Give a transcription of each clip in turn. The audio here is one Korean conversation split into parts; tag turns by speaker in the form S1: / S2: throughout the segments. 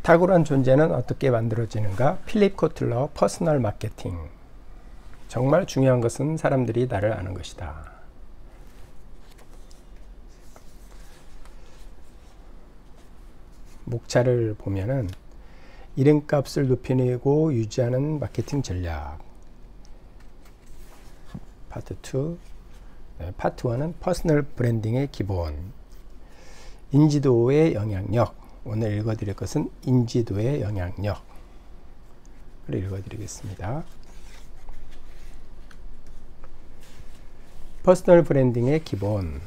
S1: 탁월한 존재는 어떻게 만들어지는가? 필립 코틀러 퍼스널 마케팅. 정말 중요한 것은 사람들이 나를 아는 것이다. 목차를 보면은 이름값을 높이고 유지하는 마케팅 전략. 파트 2. 파트 1은 퍼스널 브랜딩의 기본. 인지도의 영향력. 오늘 읽어드릴 것은 인지도의 영향력을 읽어드리겠습니다. 퍼스널 브랜딩의 기본.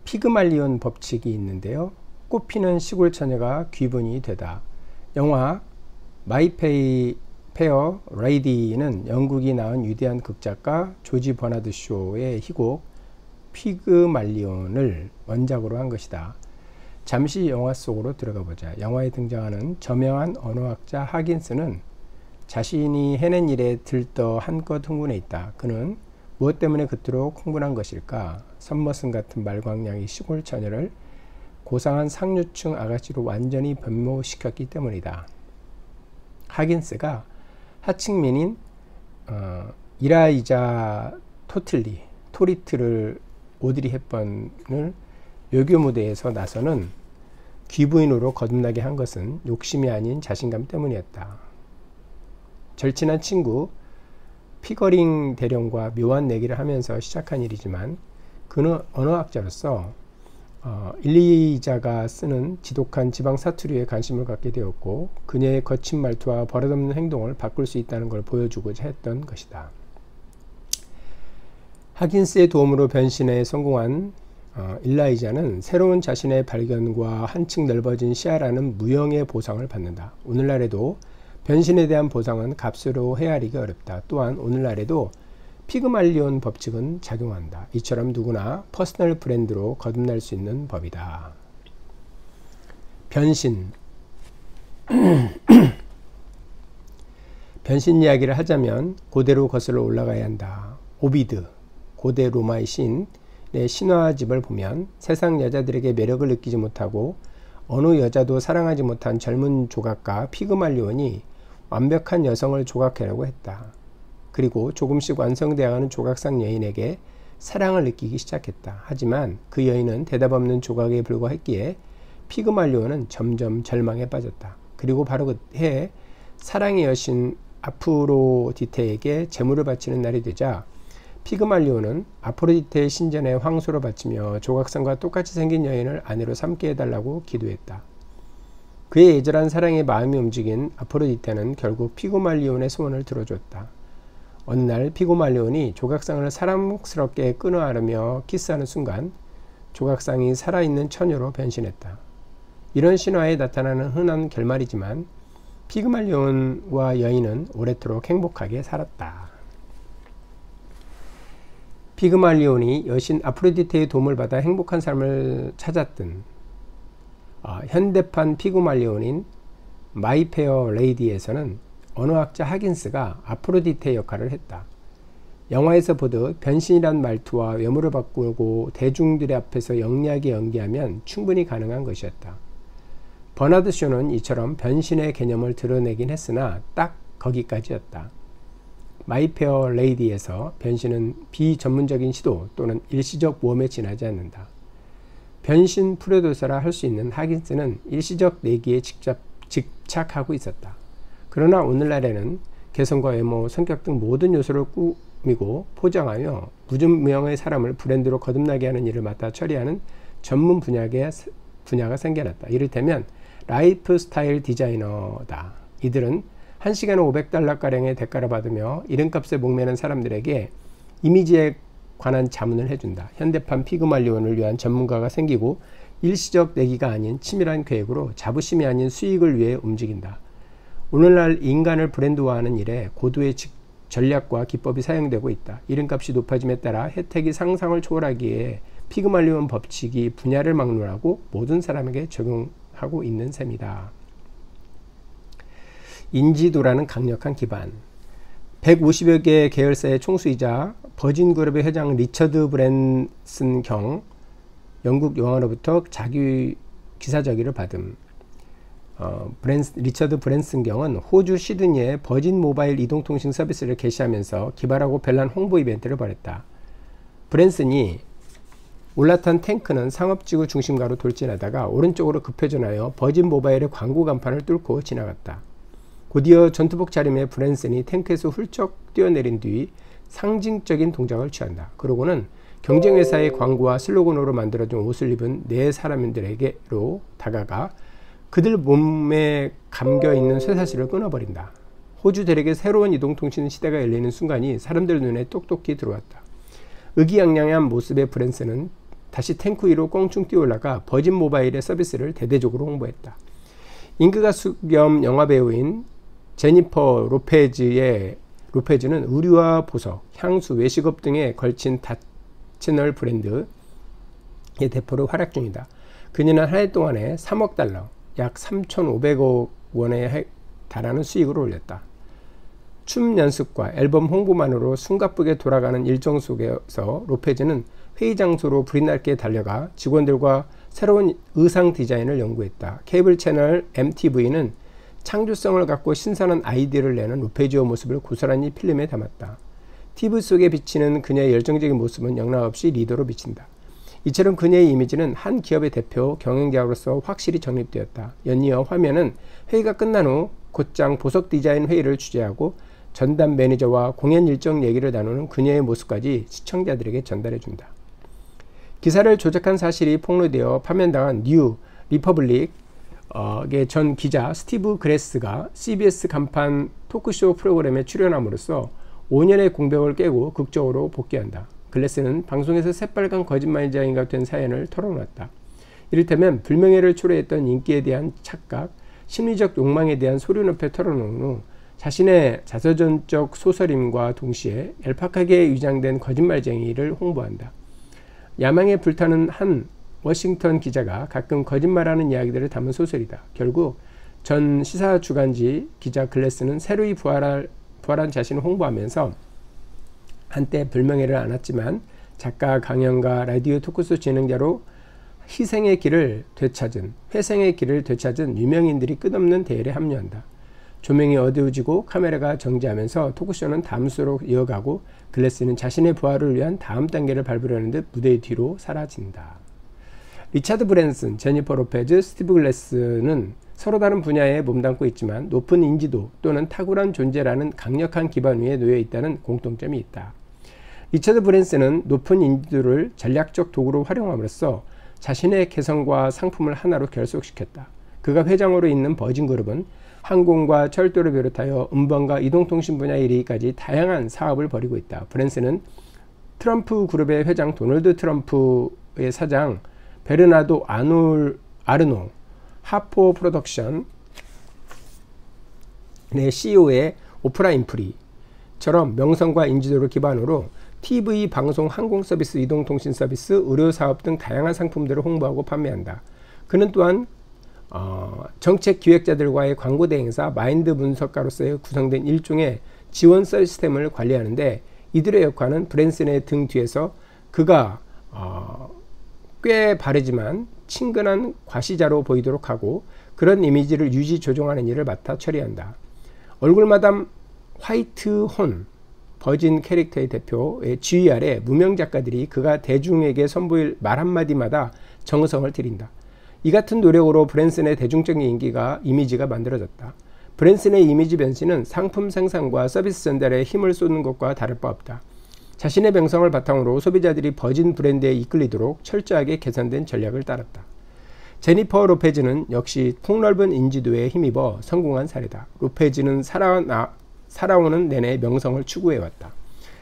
S1: 피그말리온 법칙이 있는데요. 꽃피는 시골 처녀가 귀분이 되다. 영화 마이 페어 레이디는 영국이 낳은 위대한 극작가 조지 버나드 쇼의 희곡 피그말리온을 원작으로 한 것이다. 잠시 영화 속으로 들어가 보자. 영화에 등장하는 저명한 언어학자 하긴스는 자신이 해낸 일에 들떠 한껏 흥분해 있다. 그는 무엇 때문에 그토록 흥분한 것일까? 선머슴 같은 말광량이 시골 처녀를 고상한 상류층 아가씨로 완전히 변모시켰기 때문이다. 하긴스가 하층민인 이라이자 토리트를 오드리 헵번을 외교 무대에서 나서는 귀부인으로 거듭나게 한 것은 욕심이 아닌 자신감 때문이었다. 절친한 친구 피거링 대령과 묘한 내기를 하면서 시작한 일이지만 그는 언어학자로서 일리자가 쓰는 지독한 지방 사투리에 관심을 갖게 되었고 그녀의 거친 말투와 버릇없는 행동을 바꿀 수 있다는 걸 보여주고자 했던 것이다. 하긴스의 도움으로 변신에 성공한 일라이자는 새로운 자신의 발견과 한층 넓어진 시야라는 무형의 보상을 받는다. 오늘날에도 변신에 대한 보상은 값으로 헤아리기 어렵다. 또한 오늘날에도 피그말리온 법칙은 작용한다. 이처럼 누구나 퍼스널 브랜드로 거듭날 수 있는 법이다. 변신. 변신 이야기를 하자면 고대로 거슬러 올라가야 한다. 오비드, 고대 로마의 시인의 신화집을 보면 세상 여자들에게 매력을 느끼지 못하고 어느 여자도 사랑하지 못한 젊은 조각가 피그말리온이 완벽한 여성을 조각하려고 했다. 그리고 조금씩 완성되어가는 조각상 여인에게 사랑을 느끼기 시작했다. 하지만 그 여인은 대답 없는 조각에 불과했기에 피그말리온은 점점 절망에 빠졌다. 그리고 바로 그해 사랑의 여신 아프로디테에게 제물을 바치는 날이 되자 피그말리온은 아프로디테의 신전에 황소를 바치며 조각상과 똑같이 생긴 여인을 아내로 삼게 해달라고 기도했다. 그의 애절한 사랑에 마음이 움직인 아프로디테는 결국 피그말리온의 소원을 들어줬다. 어느 날 피그말리온이 조각상을 사랑스럽게 끊어안으며 키스하는 순간 조각상이 살아있는 처녀로 변신했다. 이런 신화에 나타나는 흔한 결말이지만 피그말리온과 여인은 오래도록 행복하게 살았다. 피그말리온이 여신 아프로디테의 도움을 받아 행복한 삶을 찾았던 현대판 피그말리온인 마이 페어 레이디에서는 언어학자 하긴스가 아프로디테 역할을 했다. 영화에서 보듯 변신이란 말투와 외모를 바꾸고 대중들의 앞에서 영리하게 연기하면 충분히 가능한 것이었다. 버나드 쇼는 이처럼 변신의 개념을 드러내긴 했으나 딱 거기까지였다. 마이 페어 레이디에서 변신은 비전문적인 시도 또는 일시적 모험에 지나지 않는다. 변신 프로듀서라 할 수 있는 하긴스는 일시적 내기에 집착하고 있었다. 그러나 오늘날에는 개성과 외모, 성격 등 모든 요소를 꾸미고 포장하여 무증무형의 사람을 브랜드로 거듭나게 하는 일을 맡아 처리하는 전문 분야가 생겨났다. 이를테면 라이프 스타일 디자이너다. 이들은 1시간에 $500가량의 대가를 받으며 이름값에 목매는 사람들에게 이미지에 관한 자문을 해준다. 현대판 피그말리온을 위한 전문가가 생기고 일시적 내기가 아닌 치밀한 계획으로 자부심이 아닌 수익을 위해 움직인다. 오늘날 인간을 브랜드화하는 일에 고도의 전략과 기법이 사용되고 있다. 이름값이 높아짐에 따라 혜택이 상상을 초월하기에 피그말리온 법칙이 분야를 막론하고 모든 사람에게 적용하고 있는 셈이다. 인지도라는 강력한 기반. 150여 개의 계열사의 총수이자 버진그룹의 회장 리처드 브랜슨 경 영국 여왕으로부터 자기 기사저기를 받음. 리처드 브랜슨 경은 호주 시드니에 버진 모바일 이동통신 서비스를 개시하면서 기발하고 별난 홍보 이벤트를 벌였다. 브랜슨이 올라탄 탱크는 상업지구 중심가로 돌진하다가 오른쪽으로 급회전하여 버진 모바일의 광고 간판을 뚫고 지나갔다. 곧이어 전투복 차림의 브랜슨이 탱크에서 훌쩍 뛰어내린 뒤 상징적인 동작을 취한다. 그러고는 경쟁회사의 광고와 슬로건으로 만들어진 옷을 입은 네 사람들에게로 다가가 그들 몸에 감겨있는 쇠사슬을 끊어버린다. 호주 대륙의 새로운 이동통신 시대가 열리는 순간이 사람들 눈에 똑똑히 들어왔다. 의기양양한 모습의 브랜슨은 다시 탱크 위로 껑충 뛰어올라가 버진 모바일의 서비스를 대대적으로 홍보했다. 인기가수 겸 영화배우인 제니퍼 로페즈는 의류와 보석, 향수, 외식업 등에 걸친 다채널 브랜드의 대표로 활약 중이다. 그녀는 한 해 동안에 3억 달러, 약 3,500억 원에 달하는 수익을 올렸다. 춤 연습과 앨범 홍보만으로 숨가쁘게 돌아가는 일정 속에서 로페즈는 회의 장소로 불이 날게 달려가 직원들과 새로운 의상 디자인을 연구했다. 케이블 채널 MTV는 창조성을 갖고 신선한 아이디어를 내는 로페즈의 모습을 고스란히 필름에 담았다. TV 속에 비치는 그녀의 열정적인 모습은 영락없이 리더로 비친다. 이처럼 그녀의 이미지는 한 기업의 대표 경영자로서 확실히 정립되었다. 연이어 화면은 회의가 끝난 후 곧장 보석 디자인 회의를 주재하고 전담 매니저와 공연 일정 얘기를 나누는 그녀의 모습까지 시청자들에게 전달해준다. 기사를 조작한 사실이 폭로되어 파면당한 뉴 리퍼블릭의 전 기자 스티브 그레스가 CBS 간판 토크쇼 프로그램에 출연함으로써 5년의 공백을 깨고 극적으로 복귀한다. 글래스는 방송에서 새빨간 거짓말쟁이가 된 사연을 털어놓았다. 이를테면 불명예를 초래했던 인기에 대한 착각, 심리적 욕망에 대한 소리높여 털어놓은 후 자신의 자서전적 소설임과 동시에 얄팍하게 위장된 거짓말쟁이를 홍보한다. 야망에 불타는 한 워싱턴 기자가 가끔 거짓말하는 이야기들을 담은 소설이다. 결국 전 시사주간지 기자 글래스는 새로이 부활한 자신을 홍보하면서 한때 불명예를 안았지만 작가, 강연가, 라디오 토크쇼 진행자로 회생의 길을 되찾은 유명인들이 끝없는 대열에 합류한다. 조명이 어두워지고 카메라가 정지하면서 토크쇼는 다음수로 이어가고 글래스는 자신의 부활을 위한 다음 단계를 밟으려는 듯 무대 뒤로 사라진다. 리처드 브랜슨, 제니퍼 로페즈, 스티브 글래스는 서로 다른 분야에 몸담고 있지만 높은 인지도 또는 탁월한 존재라는 강력한 기반 위에 놓여 있다는 공통점이 있다. 리처드 브랜슨은 높은 인지도를 전략적 도구로 활용함으로써 자신의 개성과 상품을 하나로 결속시켰다. 그가 회장으로 있는 버진그룹은 항공과 철도를 비롯하여 운반과 이동통신 분야에 이르기까지 다양한 사업을 벌이고 있다. 브랜슨은 트럼프 그룹의 회장 도널드 트럼프의 사장 베르나도 아르노, 하포 프로덕션의 CEO의 오프라 인프리처럼 명성과 인지도를 기반으로 TV, 방송, 항공 서비스, 이동통신 서비스, 의료 사업 등 다양한 상품들을 홍보하고 판매한다. 그는 또한 정책 기획자들과의 광고 대행사, 마인드 분석가로서 구성된 일종의 지원 시스템을 관리하는데 이들의 역할은 브랜슨의 등 뒤에서 그가 꽤 바르지만 친근한 과시자로 보이도록 하고 그런 이미지를 유지 조종하는 일을 맡아 처리한다. 얼굴마담 화이트혼 버진 캐릭터의 대표의 지휘 아래 무명 작가들이 그가 대중에게 선보일 말 한마디마다 정성을 들인다. 이 같은 노력으로 브랜슨의 대중적인 이미지가 만들어졌다. 브랜슨의 이미지 변신은 상품 생산과 서비스 전달에 힘을 쏟는 것과 다를 바 없다. 자신의 명성을 바탕으로 소비자들이 버진 브랜드에 이끌리도록 철저하게 계산된 전략을 따랐다. 제니퍼 로페즈는 역시 폭넓은 인지도에 힘입어 성공한 사례다. 로페즈는 살아오는 내내 명성을 추구해왔다.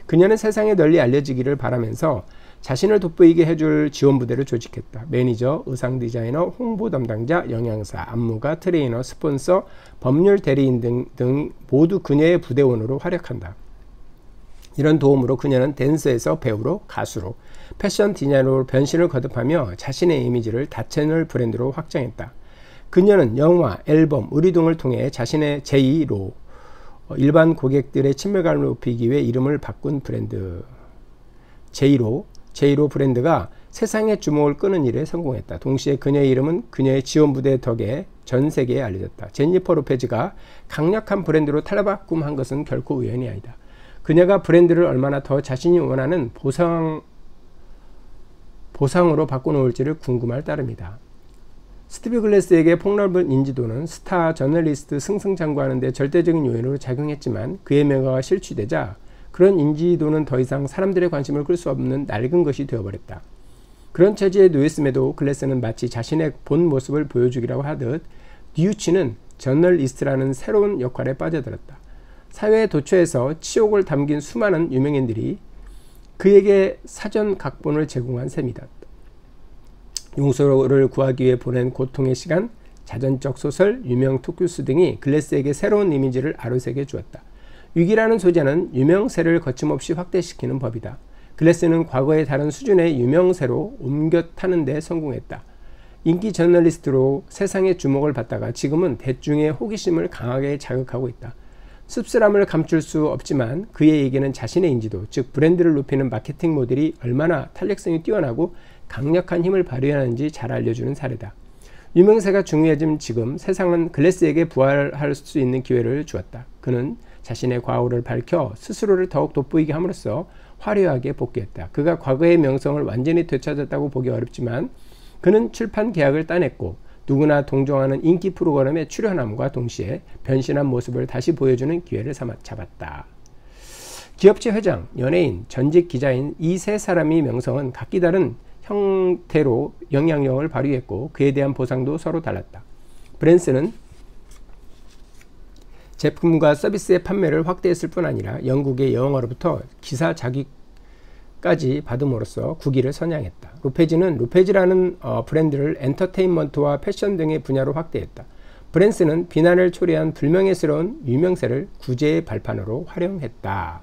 S1: 그녀는 세상에 널리 알려지기를 바라면서 자신을 돋보이게 해줄 지원부대를 조직했다. 매니저, 의상 디자이너, 홍보 담당자, 영양사, 안무가, 트레이너, 스폰서, 법률 대리인 등 모두 그녀의 부대원으로 활약한다. 이런 도움으로 그녀는 댄서에서 배우로, 가수로, 패션 디자이너로 변신을 거듭하며 자신의 이미지를 다채널 브랜드로 확장했다. 그녀는 영화, 앨범, 의류 등을 통해 자신의 제2로 일반 고객들의 친밀감을 높이기 위해 이름을 바꾼 브랜드. 제이로 브랜드가 세상의 주목을 끄는 일에 성공했다. 동시에 그녀의 이름은 그녀의 지원 부대 덕에 전 세계에 알려졌다. 제니퍼 로페즈가 강력한 브랜드로 탈바꿈한 것은 결코 우연이 아니다. 그녀가 브랜드를 얼마나 더 자신이 원하는 보상으로 바꿔놓을지를 궁금할 따름이다. 스티브 글래스에게 폭넓은 인지도는 스타 저널리스트 승승장구하는 데 절대적인 요인으로 작용했지만 그의 명예가 실추되자 그런 인지도는 더 이상 사람들의 관심을 끌 수 없는 낡은 것이 되어버렸다. 그런 처지에 놓였음에도 글래스는 마치 자신의 본 모습을 보여주기라고 하듯 뉘우치는 저널리스트라는 새로운 역할에 빠져들었다. 사회의 도처에서 치욕을 담긴 수많은 유명인들이 그에게 사전 각본을 제공한 셈이다. 용서를 구하기 위해 보낸 고통의 시간, 자전적 소설, 유명 토크쇼 등이 글래스에게 새로운 이미지를 아로새겨 주었다. 위기라는 소재는 유명세를 거침없이 확대시키는 법이다. 글래스는 과거의 다른 수준의 유명세로 옮겨 타는 데 성공했다. 인기 저널리스트로 세상의 주목을 받다가 지금은 대중의 호기심을 강하게 자극하고 있다. 씁쓸함을 감출 수 없지만 그의 얘기는 자신의 인지도, 즉 브랜드를 높이는 마케팅 모델이 얼마나 탄력성이 뛰어나고 강력한 힘을 발휘하는지 잘 알려주는 사례다. 유명세가 중요해진 지금 세상은 글래스에게 부활할 수 있는 기회를 주었다. 그는 자신의 과오를 밝혀 스스로를 더욱 돋보이게 함으로써 화려하게 복귀했다. 그가 과거의 명성을 완전히 되찾았다고 보기 어렵지만 그는 출판 계약을 따냈고 누구나 동정하는 인기 프로그램에 출연함과 동시에 변신한 모습을 다시 보여주는 기회를 잡았다. 기업체 회장, 연예인, 전직 기자인 이 세 사람의 명성은 각기 다른 형태로 영향력을 발휘했고 그에 대한 보상도 서로 달랐다. 브랜슨은 제품과 서비스의 판매를 확대했을 뿐 아니라 영국의 여왕으로부터 기사 자격까지 받음으로써 국위를 선양했다. 로페즈는 로페즈라는 브랜드를 엔터테인먼트와 패션 등의 분야로 확대했다. 브랜슨은 비난을 초래한 불명예스러운 유명세를 구제의 발판으로 활용했다.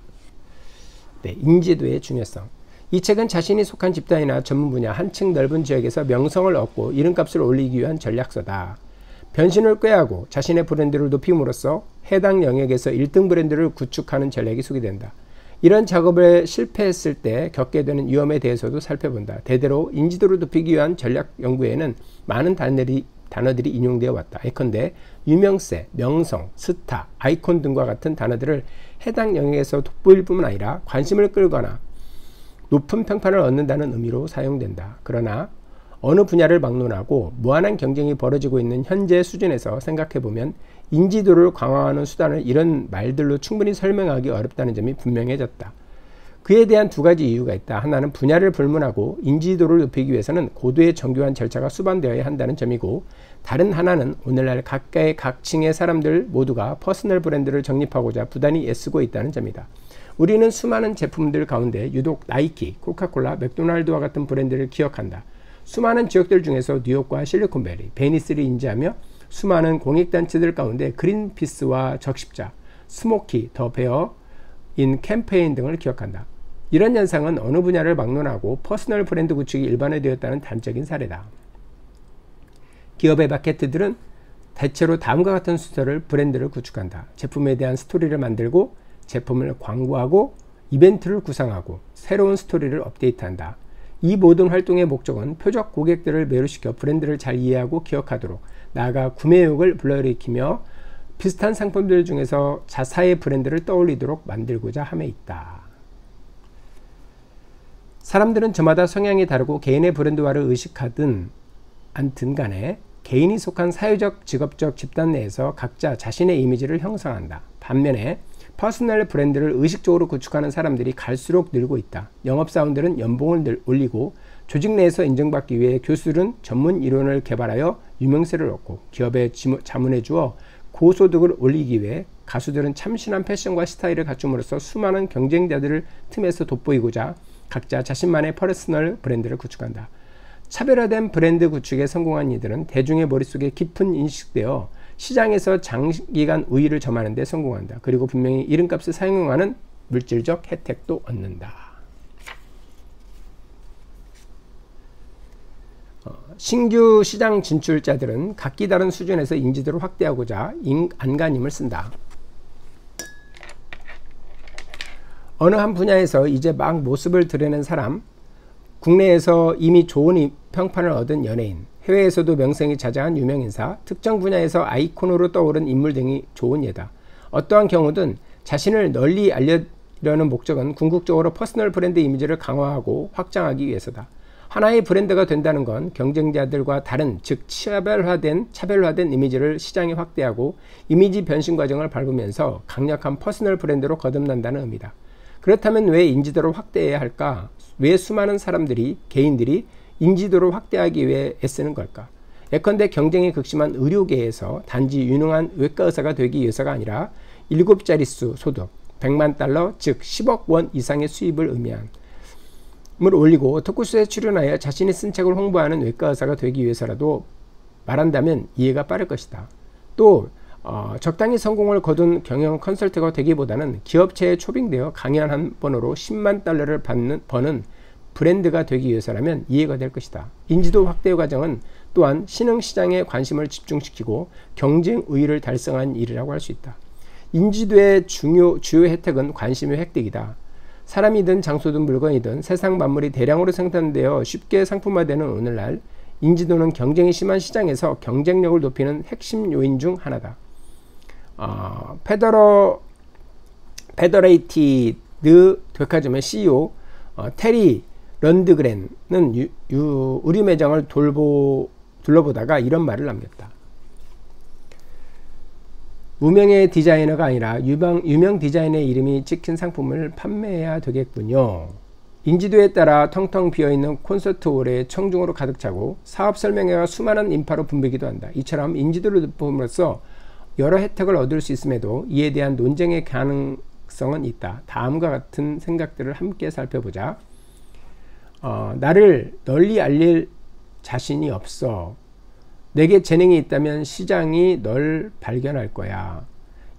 S1: 네, 인지도의 중요성. 이 책은 자신이 속한 집단이나 전문 분야 한층 넓은 지역에서 명성을 얻고 이름값을 올리기 위한 전략서다. 변신을 꾀하고 자신의 브랜드를 높임으로써 해당 영역에서 1등 브랜드를 구축하는 전략이 소개된다. 이런 작업에 실패했을 때 겪게 되는 위험에 대해서도 살펴본다. 대대로 인지도를 높이기 위한 전략 연구에는 많은 단어들이 인용되어 왔다. 예컨대 유명세, 명성, 스타, 아이콘 등과 같은 단어들을 해당 영역에서 돋보일 뿐만 아니라 관심을 끌거나 높은 평판을 얻는다는 의미로 사용된다. 그러나 어느 분야를 막론하고 무한한 경쟁이 벌어지고 있는 현재 수준에서 생각해보면 인지도를 강화하는 수단을 이런 말들로 충분히 설명하기 어렵다는 점이 분명해졌다. 그에 대한 두 가지 이유가 있다. 하나는 분야를 불문하고 인지도를 높이기 위해서는 고도의 정교한 절차가 수반되어야 한다는 점이고, 다른 하나는 오늘날 각계의 각층의 사람들 모두가 퍼스널 브랜드를 정립하고자 부단히 애쓰고 있다는 점이다. 우리는 수많은 제품들 가운데 유독 나이키, 코카콜라, 맥도날드와 같은 브랜드를 기억한다. 수많은 지역들 중에서 뉴욕과 실리콘밸리, 베니스를 인지하며 수많은 공익단체들 가운데 그린피스와 적십자, 스모키, 더 베어, 인 캠페인 등을 기억한다. 이런 현상은 어느 분야를 막론하고 퍼스널 브랜드 구축이 일반화되었다는 단적인 사례다. 기업의 마케트들은 대체로 다음과 같은 순서를 브랜드를 구축한다. 제품에 대한 스토리를 만들고, 제품을 광고하고, 이벤트를 구상하고, 새로운 스토리를 업데이트한다. 이 모든 활동의 목적은 표적 고객들을 매료시켜 브랜드를 잘 이해하고 기억하도록, 나아가 구매욕을 불러일으키며 비슷한 상품들 중에서 자사의 브랜드를 떠올리도록 만들고자 함에 있다. 사람들은 저마다 성향이 다르고 개인의 브랜드화를 의식하든 않든 간에 개인이 속한 사회적, 직업적 집단 내에서 각자 자신의 이미지를 형성한다. 반면에 퍼스널 브랜드를 의식적으로 구축하는 사람들이 갈수록 늘고 있다. 영업사원들은 연봉을 올리고, 조직 내에서 인정받기 위해 교수들은 전문 이론을 개발하여 유명세를 얻고, 기업에 자문해 주어 고소득을 올리기 위해 가수들은 참신한 패션과 스타일을 갖춤으로써 수많은 경쟁자들을 틈에서 돋보이고자 각자 자신만의 퍼스널 브랜드를 구축한다. 차별화된 브랜드 구축에 성공한 이들은 대중의 머릿속에 깊은 인식되어 시장에서 장기간 우위를 점하는 데 성공한다. 그리고 분명히 이름값을 사용하는 물질적 혜택도 얻는다. 신규 시장 진출자들은 각기 다른 수준에서 인지도를 확대하고자 안간힘을 쓴다. 어느 한 분야에서 이제 막 모습을 드러낸 사람, 국내에서 이미 좋은 평판을 얻은 연예인, 해외에서도 명성이 자자한 유명인사, 특정 분야에서 아이콘으로 떠오른 인물 등이 좋은 예다. 어떠한 경우든 자신을 널리 알리려는 목적은 궁극적으로 퍼스널 브랜드 이미지를 강화하고 확장하기 위해서다. 하나의 브랜드가 된다는 건 경쟁자들과 다른, 즉 차별화된 이미지를 시장에 확대하고 이미지 변신 과정을 밟으면서 강력한 퍼스널 브랜드로 거듭난다는 의미다. 그렇다면 왜 인지도를 확대해야 할까? 왜 수많은 개인들이 인지도를 확대하기 위해 애쓰는 걸까? 예컨대 경쟁이 극심한 의료계에서 단지 유능한 외과 의사가 되기 위해서가 아니라 7자릿수 소득, 100만 달러, 즉 10억 원 이상의 수입을 의미한 을 올리고 토크쇼에 출연하여 자신이 쓴 책을 홍보하는 외과 의사가 되기 위해서라도 말한다면 이해가 빠를 것이다. 또 적당히 성공을 거둔 경영 컨설트가 되기보다는 기업체에 초빙되어 강연 한 번으로 10만 달러를 버는 브랜드가 되기 위해서라면 이해가 될 것이다. 인지도 확대 과정은 또한 신흥시장에 관심을 집중시키고 경쟁 우위를 달성한 일이라고 할 수 있다. 인지도의 주요 혜택은 관심의 획득이다. 사람이든 장소든 물건이든 세상 만물이 대량으로 생산되어 쉽게 상품화되는 오늘날 인지도는 경쟁이 심한 시장에서 경쟁력을 높이는 핵심 요인 중 하나다. 페더레이티드 백화점의 CEO 테리 런드그렌은 의류 매장을 둘러보다가 이런 말을 남겼다. 무명의 디자이너가 아니라 유명 디자이너의 이름이 찍힌 상품을 판매해야 되겠군요. 인지도에 따라 텅텅 비어있는 콘서트홀에 청중으로 가득 차고 사업 설명회가 수많은 인파로 붐비기도 한다. 이처럼 인지도를 높임으로써 여러 혜택을 얻을 수 있음에도 이에 대한 논쟁의 가능성은 있다. 다음과 같은 생각들을 함께 살펴보자. 나를 널리 알릴 자신이 없어. 내게 재능이 있다면 시장이 널 발견할 거야.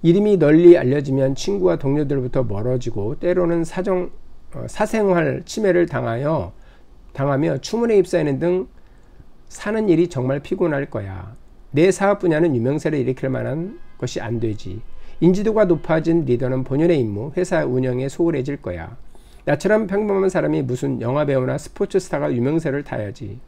S1: 이름이 널리 알려지면 친구와 동료들부터 멀어지고 때로는 사생활 침해를 당하며 추문에 휩싸이는 등 사는 일이 정말 피곤할 거야. 내 사업 분야는 유명세를 일으킬 만한 것이 안 되지. 인지도가 높아진 리더는 본연의 임무, 회사 운영에 소홀해질 거야. 나처럼 평범한 사람이 무슨 영화배우나 스포츠 스타가 유명세를 타야지.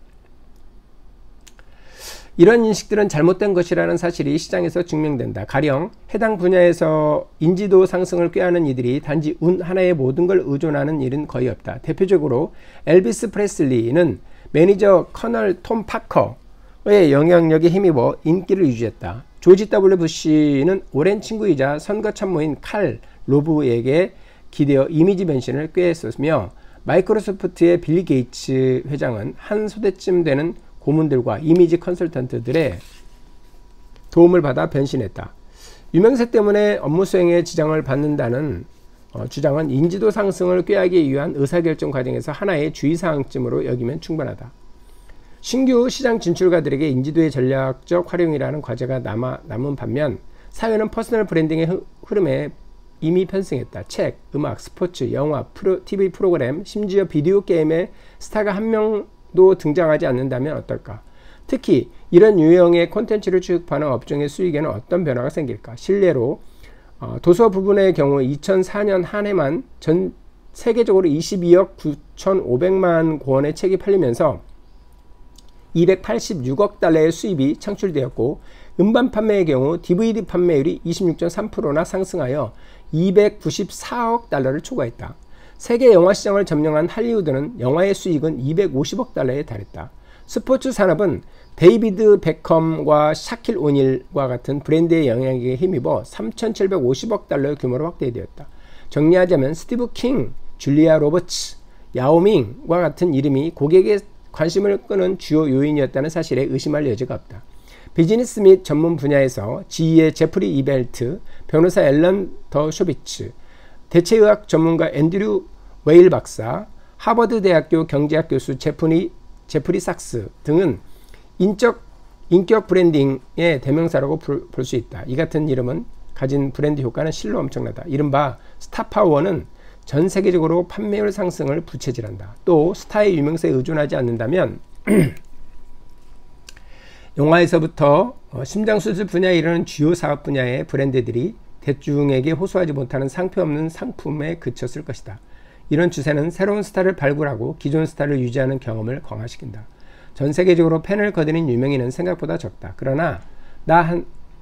S1: 이런 인식들은 잘못된 것이라는 사실이 시장에서 증명된다. 가령 해당 분야에서 인지도 상승을 꾀하는 이들이 단지 운 하나에 모든 걸 의존하는 일은 거의 없다. 대표적으로 엘비스 프레슬리는 매니저 커널 톰 파커의 영향력에 힘입어 인기를 유지했다. 조지 W 부시는 오랜 친구이자 선거 참모인 칼 로브에게 기대어 이미지 변신을 꾀했으며 마이크로소프트의 빌리 게이츠 회장은 한 소대쯤 되는 고문들과 이미지 컨설턴트들의 도움을 받아 변신했다. 유명세 때문에 업무 수행에 지장을 받는다는 주장은 인지도 상승을 꾀하기 위한 의사결정 과정에서 하나의 주의사항쯤으로 여기면 충분하다. 신규 시장 진출가들에게 인지도의 전략적 활용이라는 과제가 남은 반면 사회는 퍼스널 브랜딩의 흐름에 이미 편승했다. 책, 음악, 스포츠, 영화, TV 프로그램, 심지어 비디오 게임에 스타가 한 명도 등장하지 않는다면 어떨까? 특히 이런 유형의 콘텐츠를 취급하는 업종의 수익에는 어떤 변화가 생길까? 실례로 도서 부분의 경우 2004년 한 해만 전 세계적으로 22억 9,500만 권의 책이 팔리면서 286억 달러의 수입이 창출되었고, 음반 판매의 경우 DVD 판매율이 26.3%나 상승하여 294억 달러를 초과했다. 세계 영화 시장을 점령한 할리우드는 영화의 수익은 250억 달러에 달했다. 스포츠 산업은 데이비드 베컴과 샤킬 오닐과 같은 브랜드의 영향력에 힘입어 3,750억 달러의 규모로 확대되었다. 정리하자면 스티브 킹, 줄리아 로버츠, 야오밍과 같은 이름이 고객의 관심을 끄는 주요 요인이었다는 사실에 의심할 여지가 없다. 비즈니스 및 전문 분야에서 GE의 제프리 이벨트, 변호사 앨런 더 쇼비츠, 대체의학 전문가 앤드류 웨일 박사, 하버드 대학교 경제학 교수 제프리 삭스 등은 인격 브랜딩의 대명사라고 볼 수 있다. 이 같은 이름은 가진 브랜드 효과는 실로 엄청나다. 이른바 스타파워는 전 세계적으로 판매율 상승을 부채질한다. 또 스타의 유명세에 의존하지 않는다면 영화에서부터 심장수술 분야에 이르는 주요 사업 분야의 브랜드들이 대중에게 호소하지 못하는 상표 없는 상품에 그쳤을 것이다. 이런 추세는 새로운 스타를 발굴하고 기존 스타를 유지하는 경험을 강화시킨다. 전 세계적으로 팬을 거드는 유명인은 생각보다 적다. 그러나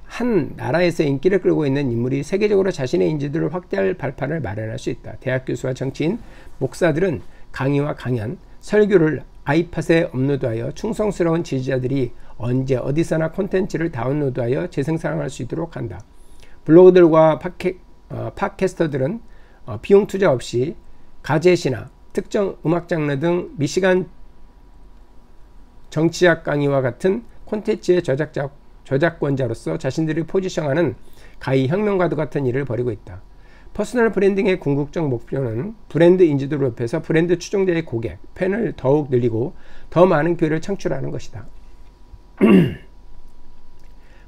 S1: 한 나라에서 인기를 끌고 있는 인물이 세계적으로 자신의 인지도를 확대할 발판을 마련할 수 있다. 대학 교수와 정치인, 목사들은 강의와 강연, 설교를 아이팟에 업로드하여 충성스러운 지지자들이 언제 어디서나 콘텐츠를 다운로드하여 재생산할 수 있도록 한다. 블로거들과 팟캐스터들은 비용 투자 없이 가제시나 특정 음악 장르 등 미시간 정치학 강의와 같은 콘텐츠의 저작권자로서 자신들이 포지션하는 가히 혁명가도 같은 일을 벌이고 있다. 퍼스널 브랜딩의 궁극적 목표는 브랜드 인지도를 높여서 브랜드 추종자의 고객, 팬을 더욱 늘리고 더 많은 기회를 창출하는 것이다.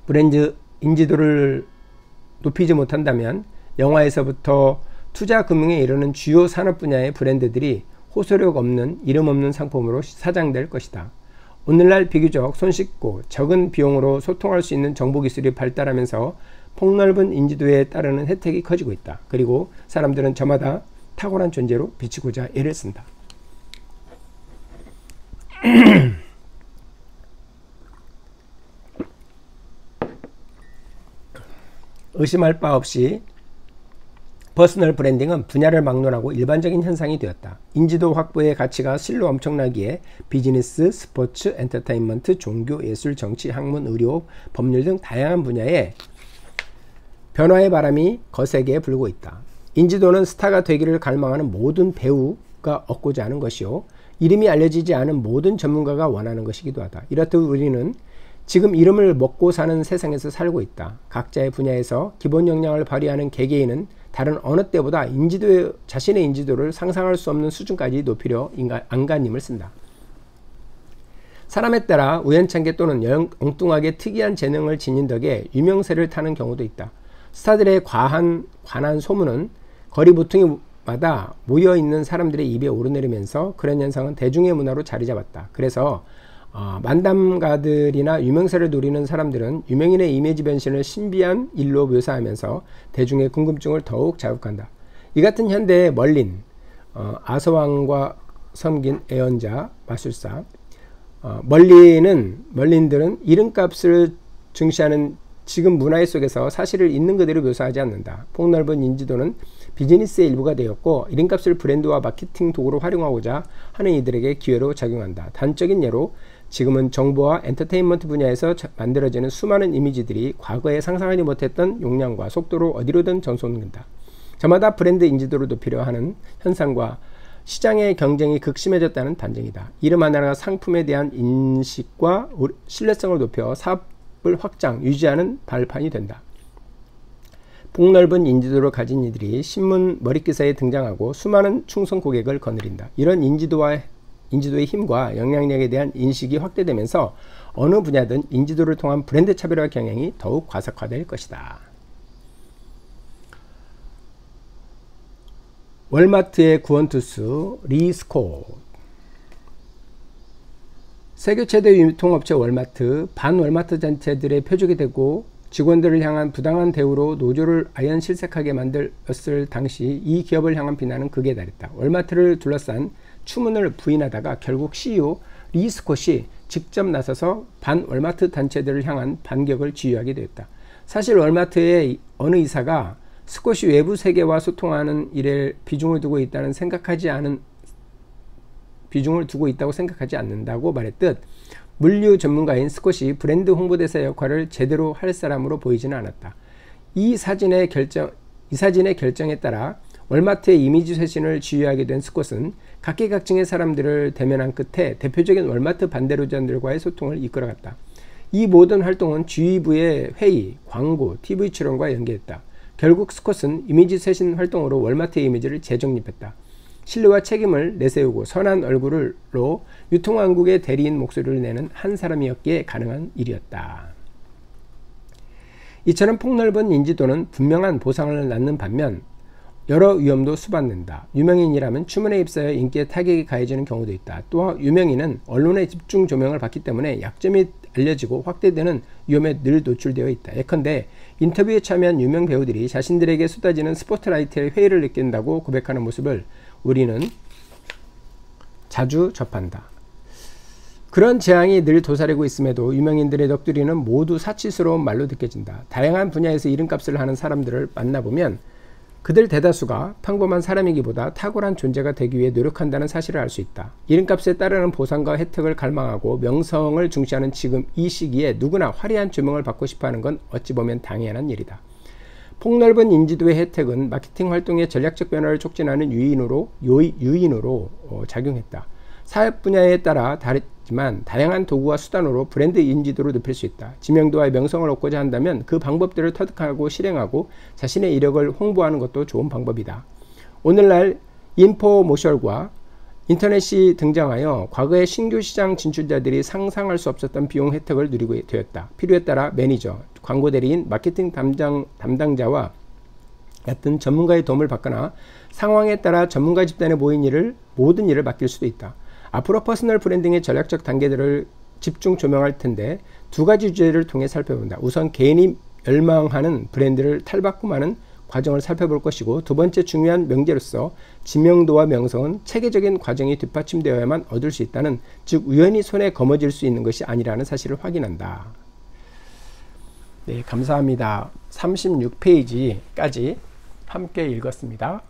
S1: 브랜드 인지도를 높이지 못한다면 영화에서부터 투자 금융에 이르는 주요 산업 분야의 브랜드들이 호소력 없는 이름 없는 상품으로 사장될 것이다. 오늘날 비교적 손쉽고 적은 비용으로 소통할 수 있는 정보기술이 발달하면서 폭넓은 인지도에 따르는 혜택이 커지고 있다. 그리고 사람들은 저마다 탁월한 존재로 비치고자 애를 쓴다. 의심할 바 없이 퍼스널 브랜딩은 분야를 막론하고 일반적인 현상이 되었다. 인지도 확보의 가치가 실로 엄청나기에 비즈니스, 스포츠, 엔터테인먼트, 종교, 예술, 정치, 학문, 의료, 법률 등 다양한 분야에 변화의 바람이 거세게 불고 있다. 인지도는 스타가 되기를 갈망하는 모든 배우가 얻고자 하는 것이요, 이름이 알려지지 않은 모든 전문가가 원하는 것이기도 하다. 이렇듯 우리는 지금 이름을 먹고 사는 세상에서 살고 있다. 각자의 분야에서 기본 역량을 발휘하는 개개인은 다른 어느 때보다 자신의 인지도를 상상할 수 없는 수준까지 높이려 안간힘을 쓴다. 사람에 따라 우연찮게 또는 엉뚱하게 특이한 재능을 지닌 덕에 유명세를 타는 경우도 있다. 스타들의 관한 소문은 거리 모퉁이마다 모여있는 사람들의 입에 오르내리면서 그런 현상은 대중의 문화로 자리 잡았다. 그래서 만담가들이나 유명세를 노리는 사람들은 유명인의 이미지 변신을 신비한 일로 묘사하면서 대중의 궁금증을 더욱 자극한다. 이 같은 현대의 멀린, 아서왕과 섬긴 애언자, 마술사, 멀린들은 이름값을 증시하는 지금 문화의 속에서 사실을 있는 그대로 묘사하지 않는다. 폭넓은 인지도는 비즈니스의 일부가 되었고 이름값을 브랜드와 마케팅 도구로 활용하고자 하는 이들에게 기회로 작용한다. 단적인 예로 지금은 정보와 엔터테인먼트 분야에서 만들어지는 수많은 이미지들이 과거에 상상하지 못했던 용량과 속도로 어디로든 전송된다. 저마다 브랜드 인지도를 높이려 하는 현상과 시장의 경쟁이 극심해졌다는 반증이다. 이름 하나가 상품에 대한 인식과 신뢰성을 높여 사업을 확장, 유지하는 발판이 된다. 폭넓은 인지도를 가진 이들이 신문 머릿기사에 등장하고 수많은 충성 고객을 거느린다. 이런 인지도의 힘과 영향력에 대한 인식이 확대되면서 어느 분야든 인지도를 통한 브랜드 차별화 경향이 더욱 과석화될 것이다. 월마트의 구원투수 리 스콧. 세계 최대 유통업체 월마트, 반월마트 단체들의 표적이 되고 직원들을 향한 부당한 대우로 노조를 아연실색하게 만들었을 당시 이 기업을 향한 비난은 극에 달했다. 월마트를 둘러싼 추문을 부인하다가 결국 CEO 리 스콧이 직접 나서서 반월마트 단체들을 향한 반격을 지휘하게 되었다. 사실 월마트의 어느 이사가 스콧이 외부 세계와 소통하는 일에 비중을 두고 있다고 생각하지 않는다고 말했듯 물류 전문가인 스콧이 브랜드 홍보대사 역할을 제대로 할 사람으로 보이지는 않았다. 이 사진의 결정에 따라 월마트의 이미지 쇄신을 지휘하게 된 스콧은 각계각층의 사람들을 대면한 끝에 대표적인 월마트 반대로자들과의 소통을 이끌어갔다. 이 모든 활동은 지휘부의 회의, 광고, TV 출연과 연계했다. 결국 스콧은 이미지 쇄신 활동으로 월마트의 이미지를 재정립했다. 신뢰와 책임을 내세우고 선한 얼굴로 유통왕국의 대리인 목소리를 내는 한 사람이었기에 가능한 일이었다. 이처럼 폭넓은 인지도는 분명한 보상을 낳는 반면 여러 위험도 수받는다. 유명인이라면 추문에 휩싸여 인기에 타격이 가해지는 경우도 있다. 또 유명인은 언론의 집중 조명을 받기 때문에 약점이 알려지고 확대되는 위험에 늘 노출되어 있다. 예컨대 인터뷰에 참여한 유명 배우들이 자신들에게 쏟아지는 스포트라이트에 회의를 느낀다고 고백하는 모습을 우리는 자주 접한다. 그런 재앙이 늘 도사리고 있음에도 유명인들의 넋두리는 모두 사치스러운 말로 느껴진다. 다양한 분야에서 이름값을 하는 사람들을 만나보면 그들 대다수가 평범한 사람이기보다 탁월한 존재가 되기 위해 노력한다는 사실을 알 수 있다. 이름값에 따르는 보상과 혜택을 갈망하고 명성을 중시하는 지금 이 시기에 누구나 화려한 조명을 받고 싶어하는 건 어찌 보면 당연한 일이다. 폭넓은 인지도의 혜택은 마케팅 활동의 전략적 변화를 촉진하는 요인으로 작용했다. 사업 분야에 따라 다르지만 다양한 도구와 수단으로 브랜드 인지도를 높일 수 있다. 지명도와 명성을 얻고자 한다면 그 방법들을 터득하고 실행하고 자신의 이력을 홍보하는 것도 좋은 방법이다. 오늘날 인포모셜과 인터넷이 등장하여 과거의 신규 시장 진출자들이 상상할 수 없었던 비용 혜택을 누리게 되었다. 필요에 따라 매니저, 광고대리인, 마케팅 담당자와 같은 전문가의 도움을 받거나 상황에 따라 전문가 집단에 모인 모든 일을 맡길 수도 있다. 앞으로 퍼스널 브랜딩의 전략적 단계들을 집중 조명할 텐데 두 가지 주제를 통해 살펴본다. 우선 개인이 멸망하는 브랜드를 탈바꿈하는 과정을 살펴볼 것이고, 두 번째 중요한 명제로서 지명도와 명성은 체계적인 과정이 뒷받침되어야만 얻을 수 있다는, 즉 우연히 손에 거머쥘 수 있는 것이 아니라는 사실을 확인한다. 네, 감사합니다. 36페이지까지 함께 읽었습니다.